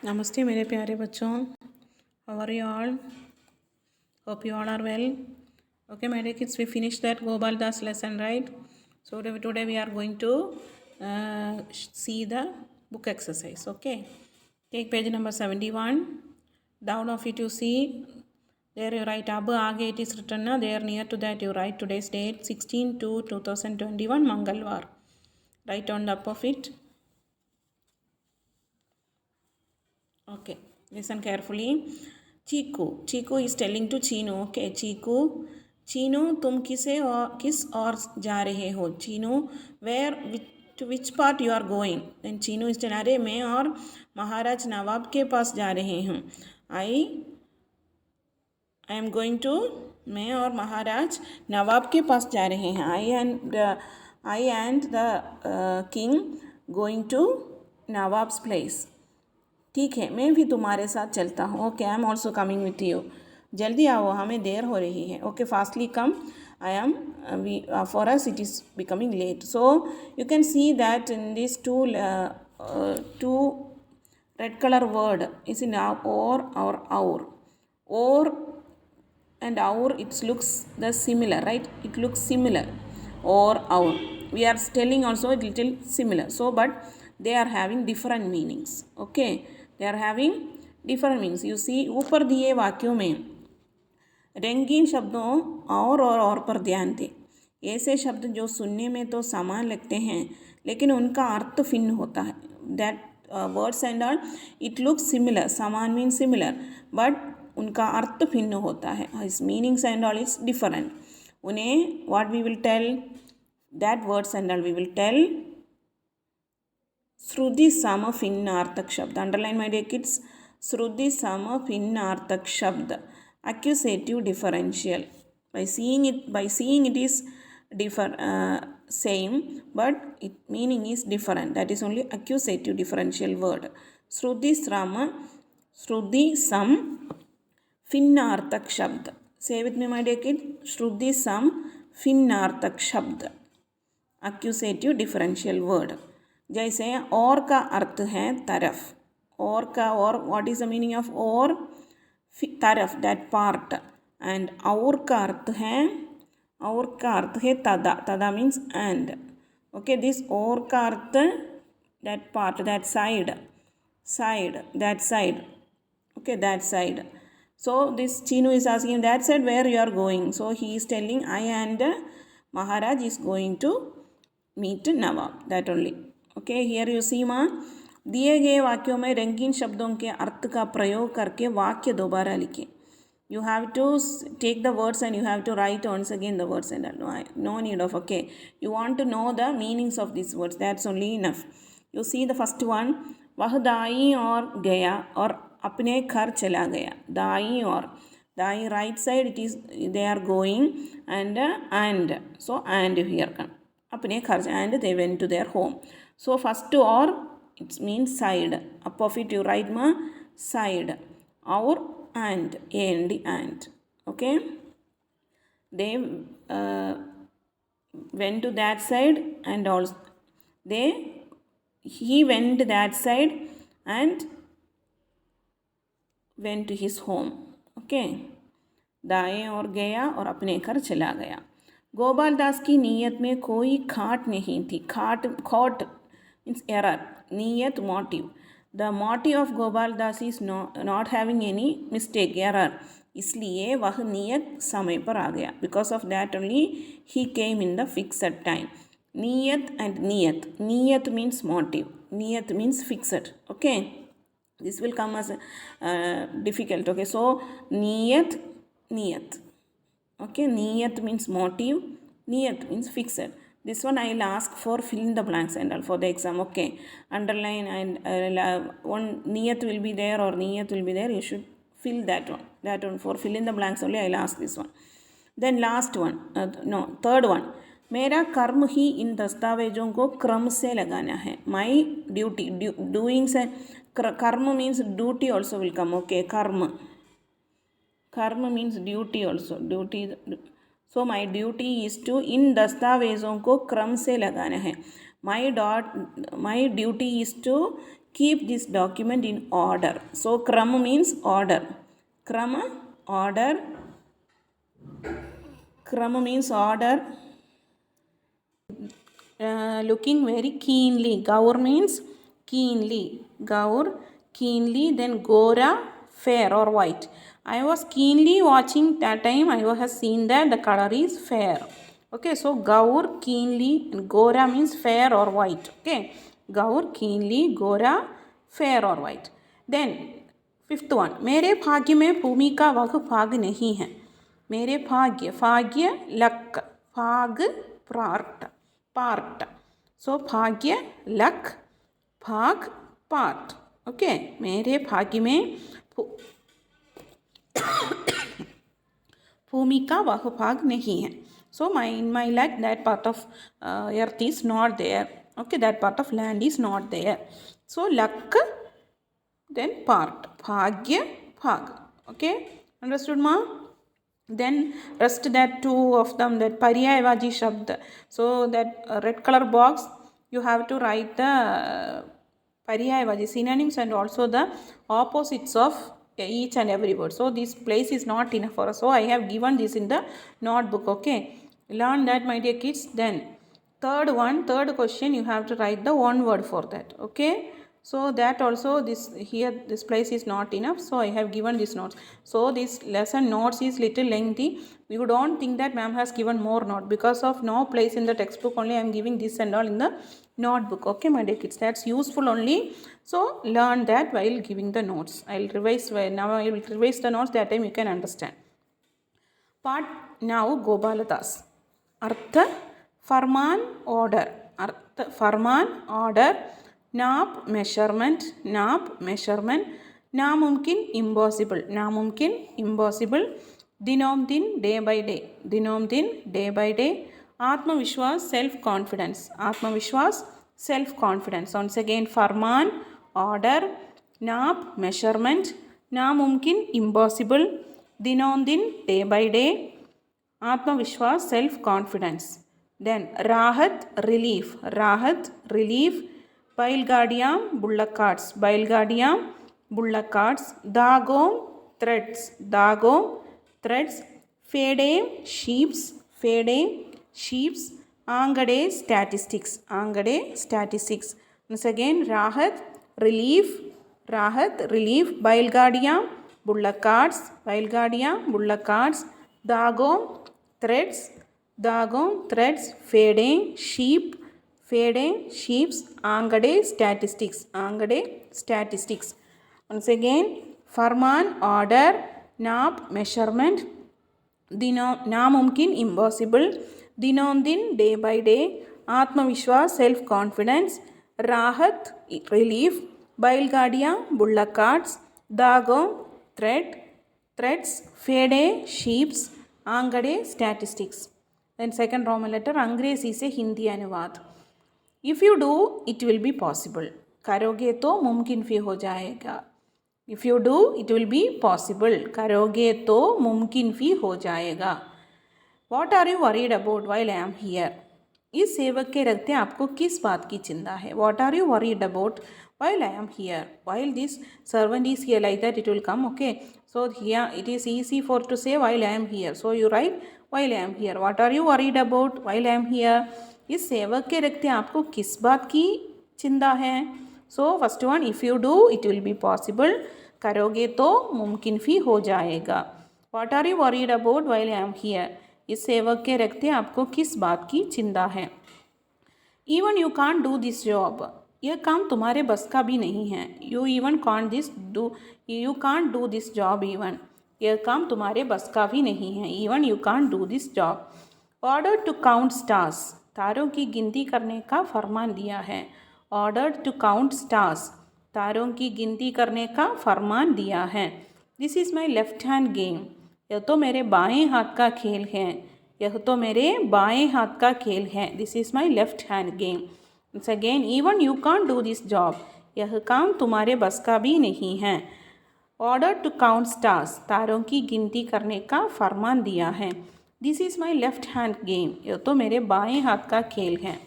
नमस्ते मेरे प्यारे बच्चों, how are you all? Hope you all are well. Okay, my dear kids, we finished that Gopal Das lesson, right? So today we are going to see the book exercise. Okay, take page number 71. Down of it you see there you write ab aage it is written na, there near to that you write today's date 16/2/2021 Mangalwar. Write on the up of it. Okay, listen carefully. Chiku is telling to Chinu. Okay, Chinu तुम किस और जा रहे हो? Chinu to which part you are going? Then Chinu is telling अरे मैं और महाराज नवाब के पास जा रहे हूँ. I am going to मैं और महाराज नवाब के पास जा रहे हैं. I and the king going to nawabs place. ठीक है, मैं भी तुम्हारे साथ चलता हूँ. Okay, I am also coming with you. जल्दी आओ, हमें देर हो रही है. Okay, fastly come. I am for us it is becoming late. So you can see that in this two red colour word is in और और and our it looks the similar, right? It looks similar. Or our we are telling also a little similar, so but they are having different meanings. Okay, they are having different meanings. You see ऊपर दिए वाक्यों में रंगीन शब्दों और पर ध्यान दें. ऐसे शब्द जो सुनने में तो समान लगते हैं लेकिन उनका अर्थ भिन्न होता है. That words and all it looks similar. समान means similar, but उनका अर्थ भिन्न होता है. His meanings and all is different. उन्हें what we will tell, that words and all we will tell श्रुति सम भिन्नार्थक शब्द. Underline my dear kids. श्रुति सम भिन्नार्थक शब्द. Accusative differential. By seeing it is same, but its meaning is different. That is only accusative differential word. श्रुति सम भिन्नार्थक शब्द. Say with me my dear kid. श्रुति सम भिन्नार्थक शब्द. Accusative differential word. जैसे और का अर्थ है तरफ. और का और what is the meaning of और? तरफ, that part. And और का अर्थ है तदा means and. Okay, this और का अर्थ that part, that side, that side. Okay, that side. So this Chinu is asking that side where you are going. So he is telling I and Maharaj is going to meet Nawab. That only. Okay, here you see ma. दिए गए वाक्यों में रंगीन शब्दों के अर्थ का प्रयोग करके वाक्य दोबारा लिखें. You have to take the words and you have to write once again the words and no need of. Okay, you want to know the meanings of these words. That's only enough. You see the first one. वह दाई और गया और अपने घर चला गया. दाई और दाई right side it is they are going and so and here come अपने घर and they went to their home. So first or it means side. Up of it you write ma side. Or and and. Okay, they went to that side and also he went that side and went to his home. Okay, दाएं और गया और अपने घर चला गया. गोपाल दास की नीयत में कोई खाट नहीं थी. खोट means error. नीयत motive. The motive of Gopal Das is not having any mistake, error. इसलिए वह नियत समय पर आ गया. Because of that only he came in the fixed time. नियत and नियत. नियत means motive. नियत means fixed. Okay. This will come as difficult. Okay. So नियत. Okay. नियत means motive. Niyat means fixed. This one I will ask for fill in the blanks and all for the exam. Okay. Underline and one niyat will be there or niyat will be there. You should fill that one. That one for fill in the blanks only I will ask this one. Then last one. Third one. मेरा कर्म ही इन दस्तावेजों को क्रम से लगाना है. My duty. Doing से कर्म means duty also will come. Okay. कर्म means duty also. Duty. So my duty is to इन दस्तावेज़ों को क्रम से लगाना है. My duty is to keep this document in order. So kram means order. Kram, order. Kram means order. Looking very keenly. Gaur means keenly. Gaur, keenly. Then Gora, fair or white. I was keenly watching that time. I was seen that the color is fair. Okay, so Gaur, keenly, and Gora means fair or white. Okay, Gaur, keenly, Gora, fair or white. Then fifth one, मेरे भाग्य में भूमि का वह भाग नहीं है. मेरे भाग्य, भाग्य, luck, भाग, part. So भाग्य, luck, भाग, part. Okay, मेरे भाग्य में भूमि का वह भाग नहीं है. So in my luck that part of earth is not there. Okay, that part of land is not there. So luck, then part, bhagya, bhag. Okay, understood ma? Then rest that two of them, that paryayavachi shabd. So that red color box, you have to write the paryayavachi synonyms and also the opposites of each and every word. So this place is not enough for us. So I have given this in the notebook. Okay, learn that, my dear kids. Then third question, you have to write the one word for that. Okay, so that also this place is not enough. So I have given this notes. So this lesson notes is little lengthy. You don't think that ma'am has given more note, because of no place in the textbook. Only I am giving this and all in the notebook. Okay, my dear kids, that's useful only. So learn that while giving the notes. I'll revise. Now I will revise the notes. That time you can understand. Part now Gopaladas. Artha, Farman, order. Artha, Farman, order. Naap, measurement. Namumkin, impossible. Dinomdin, day by day. Atmavishwas, self-confidence. Once again, Farman, order. Naap, measurement. Namumkin, impossible. Dinondin, day by day. Atmavishwas, self-confidence. Then Rahat, relief. Bailgadiam, bullock carts. Dagom, threads. Fede, sheeps. Angade, statistics. Once again, Rahat, relief. Bailgadiam, bullock carts. Dagom, threads. Fede, sheeps. Angade, statistics. Once again, Farman, order. Naap, measurement. Namumkin, impossible. Dinondin, day by day. Atmavishwas, self-confidence. Rahat, relief. Bailgadia, bullock carts. Dagom, threads. Fede, sheeps. Angade, statistics. Then second Roman letter, Angrezi se Hindi अनुवाद. If you do, it will be possible. करोगे तो मुमकिन भी हो जाएगा. If you do, it will be possible. करोगे तो मुमकिन भी हो जाएगा. What are you worried about while I am here? इस सेवक के रखते आपको किस बात की चिंता है? What are you worried about while I am here? While this servant is here, like that it will come. Okay. So here it is easy for to say while I am here. So you write while I am here. What are you worried about while I am here? इस सेवक के रखते आपको किस बात की चिंता है? So first one, if you do, it will be possible. करोगे तो मुमकिन भी हो जाएगा. What are you worried about while I am here? इस सेवक के रखते आपको किस बात की चिंता है? Even you can't do this job. यह काम तुम्हारे बस का भी नहीं है. You can't do this job even. यह काम तुम्हारे बस का भी नहीं है. Even you can't do this job. Order to count stars. तारों की गिनती करने का फरमान दिया है. Order to count stars. तारों की गिनती करने का फरमान दिया है. This is my left hand game. यह तो मेरे बाएं हाथ का खेल है. This is my left hand game. Once again, even you can't do this job. यह काम तुम्हारे बस का भी नहीं है. Order to count stars. तारों की गिनती करने का फरमान दिया है. This is my left hand game. यह तो मेरे बाएं हाथ का खेल है.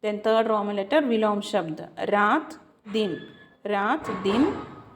Then third Roman letter, विलोम शब्द. रात, दिन. रात दिन,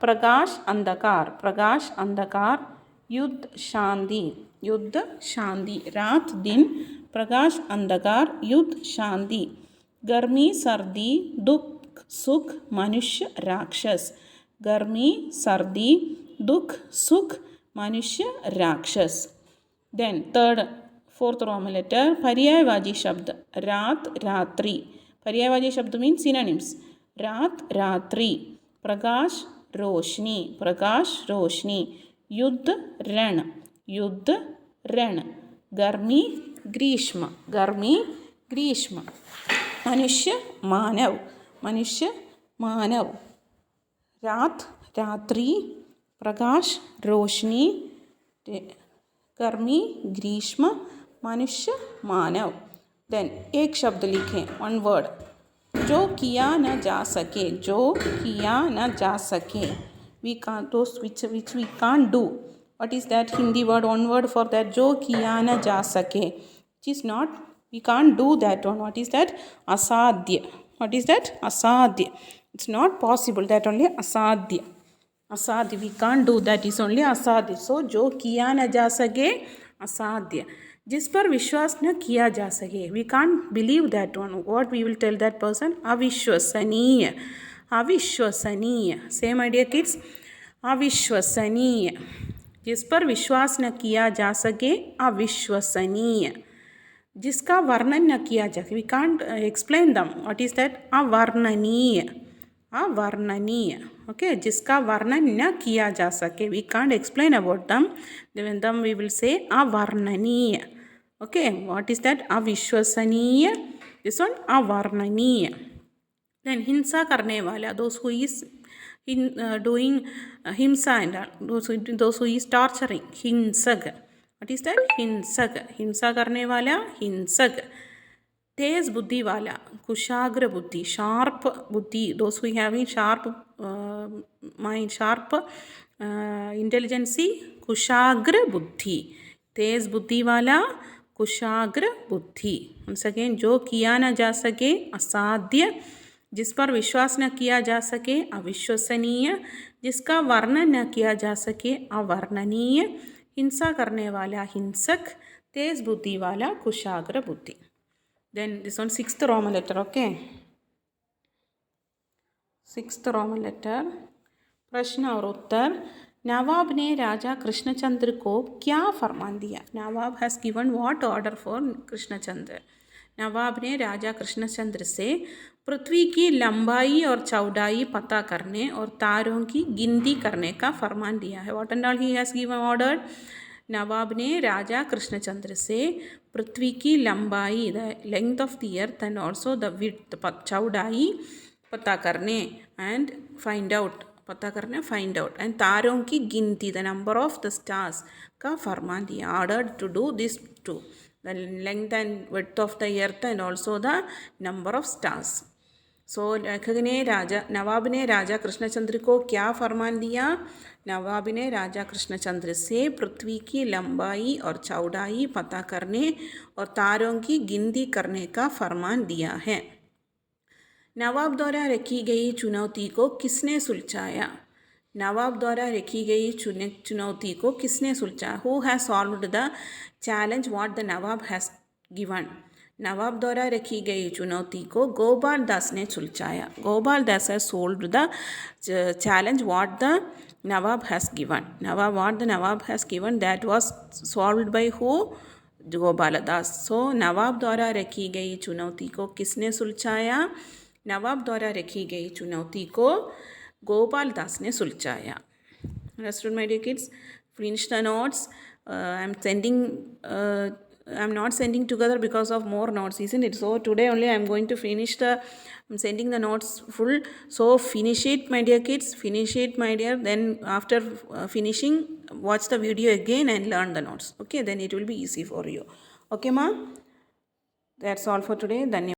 प्रकाश अंधकार, प्रकाश अंधकार, युद्ध शांति, युद्ध शांति, रात दिन, प्रकाश अंधकार, युद्ध शांति, गर्मी सर्दी, दुख सुख, मनुष्य राक्षस, गर्मी सर्दी, दुख सुख, मनुष्य राक्षस. Then third, fourth Roman letter, पर्यायवाची शब्द, रात रात्रि. पर्यायवाची शब्द means synonyms. रात रात्रि, प्रकाश रोशनी, प्रकाश रोशनी, युद्ध रण, युद्ध रण, गर्मी ग्रीष्म, गर्मी ग्रीष्म, मनुष्य मानव, मनुष्य मानव, रात रात्रि, प्रकाश रोशनी, गर्मी ग्रीष्म, मनुष्य मानव. देन एक शब्द लिखें, वन वर्ड, जो किया न जा सके, जो किया न जा सके. We can't, those which we can't do. What is that Hindi word, one word for that? जो किया न जा सके, which is not, we can't do that one. What is that? असाध्य. What is that? असाध्य. It's not possible, that only असाध्य. असाध्य, we can't do that, is only असाध्य. So जो किया न जा सके, असाध्य. जिस पर विश्वास न किया जा सके, we can't believe that one. What we will tell that person? अविश्वसनीय, अविश्वसनीय. Same idea kids, अविश्वसनीय. जिस पर विश्वास न किया जा सके, अविश्वसनीय. जिसका वर्णन न किया जा सके, we can't explain them. What is that? अवर्णनीय, अवर्णनीय. Okay, जिसका वर्णन न किया जा सके, we can't explain about them. Then we will say अवर्णनीय. Okay, what is that? अविश्वसनीय. This one अवर्णनीय. Then हिंसा करने वाला, those who is doing हिंसा and those who is torturing, हिंसक. What is that? हिंसक, हिंसा करने वाला, हिंसक. तेज बुद्धि वाला, कुशाग्र बुद्धि, शार्प बुद्धि, those who having sharp mind, sharp intelligence, कुशाग्र बुद्धि. तेज बुद्धि वाला, कुशाग्र बुद्धि. once again, जो किया न जा सके, असाध्य. जिस पर विश्वास न किया जा सके, अविश्वसनीय. जिसका वर्णन न किया जा सके, अवर्णनीय. हिंसा करने वाला, हिंसक. तेज बुद्धि वाला, कुशाग्र बुद्धि. Then this one, sixth Roman letter. Okay, sixth Roman letter, प्रश्न और उत्तर. नवाब ने राजा कृष्णचंद्र को क्या फरमान दिया? नवाब has given what order for Krishnachandra? नवाब ने राजा कृष्णचंद्र से पृथ्वी की लंबाई और चौड़ाई पता करने और तारों की गिनती करने का फरमान दिया है. What and all he has given order? नवाब ने राजा कृष्णचंद्र से पृथ्वी की लंबाई, the length of the earth and also the width, चौड़ाई पता करने, एंड फाइंड आउट, पता करने फाइंड आउट, एंड तारों की गिनती, the number of the stars का फरमान दिया. Order to do this too, the length and width of the earth and also the number of stars. So लेखक ने नवाब ने राजा कृष्णचंद्र को क्या फरमान दिया? नवाब ने राजा कृष्णचंद्र से पृथ्वी की लंबाई और चौड़ाई पता करने और तारों की गिनती करने का फरमान दिया है. नवाब द्वारा रखी गई चुनौती को किसने सुलझाया? नवाब द्वारा रखी गई चुनौती को किसने सुलझाया? Who has solved the challenge what the nawab has given? नवाब द्वारा रखी गई चुनौती को गोपाल दास ने सुलझाया. Gopal Das has solved the challenge what the nawab has given. What the nawab has given, that was solved by who? Gopal Das. So नवाब द्वारा रखी गई चुनौती को किसने सुलझाया? नवाब द्वारा रखी गई चुनौती को गोपाल दास ने सुलझाया. Understood, my dear kids? Finish the notes. I'm not sending together because of more notes, isn't it? So today only I'm going to finish I'm sending the notes full. So finish it, my dear kids. Finish it, my dear. Then after finishing, watch the video again and learn the notes. Okay, then it will be easy for you. Okay, ma? That's all for today. Dhanyawad.